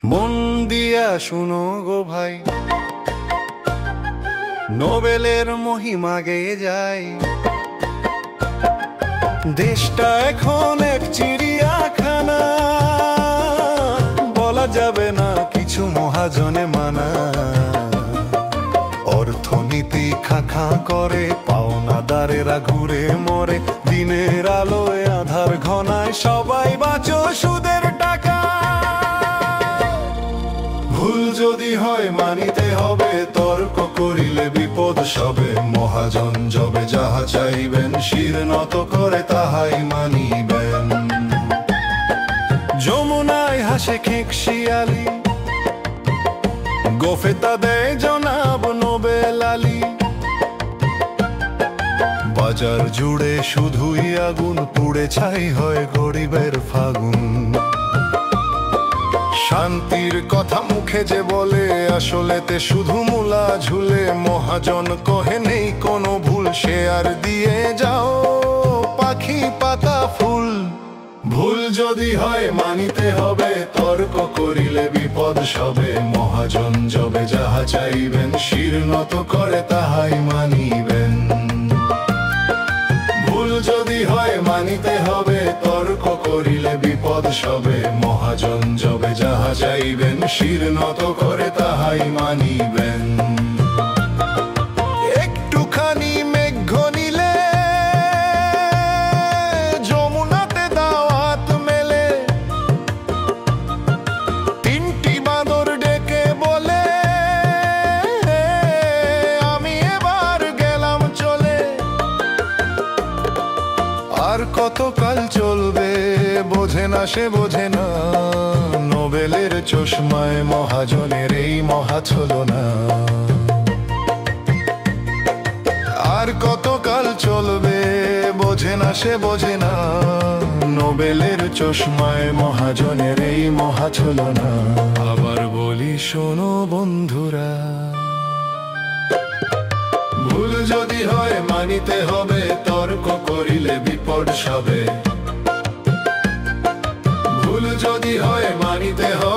মন দিয়া শুনো গো ভাই, নোবেলের মহিমা গেয়ে যায়। দেশটা এখন এক চিড়িয়াখানা, বলা যাবে না কিছু মহাজনে মানা। অর্থনীতি খাঁ করে, পাওনাদারেরা ঘুরে মরে, দিনের আলোয় আধার ঘনায়, সবাই বাঁচো সুদের টাকা। ভুল যদি হয় মানিতে হবে, তর্ক করিলে বিপদ সবে। মহাজন যবে যাহা চাইবেন, শির নত করে তাহাই মানিবেন। যমুনায় হাসে খেক শিয়ালি, গোফেতা দেয় জনাব নোবেল আলী। বাজার জুড়ে শুধুই আগুন, পুড়ে ছাই হয় গরিবের ফাগুন। শান্তির কথা মুখে যে বলে, আসলেতে শুধু মূলা ঝুলে। মহাজন কহে নেই কোনো ভুল, শেয়ার দিয়ে যাও পাখি পাতা ফুল। ভুল যদি হয় মানিতে হবে, তর্ক করিলে বিপদ সবে। মহাজন যবে যাহা চাইবেন, শির নত করে তাহাই মানিবেন। ভুল যদি হয় মানিতে হবে, তর্ক করিলে বিপদ সবে। মহাজন যবে যাহা চাইবেন, শির নত করে তাহাই মানিবেন। একটুখানি মেঘ নিলে যমুনাতে দাওয়াত মেলে। তিনটি বাঁদর ডেকে বলে, আমি এবার গেলাম চলে। আর কতকাল চলবে বোঝে না সে বোঝে না, নোবেলের চশমায় মহাজনের এই মহা ছলনা। আর কতকাল চলবে বোঝে না সে বোঝে না, নোবেলের চশমায় মহাজনের এই মহা ছলনা। আবার বলি শোনো বন্ধুরা, ভুল যদি হয় মানিতে হবে, তর্ক করিলে বিপদ সবে। ভুল যদি হয় মানিতে হবে,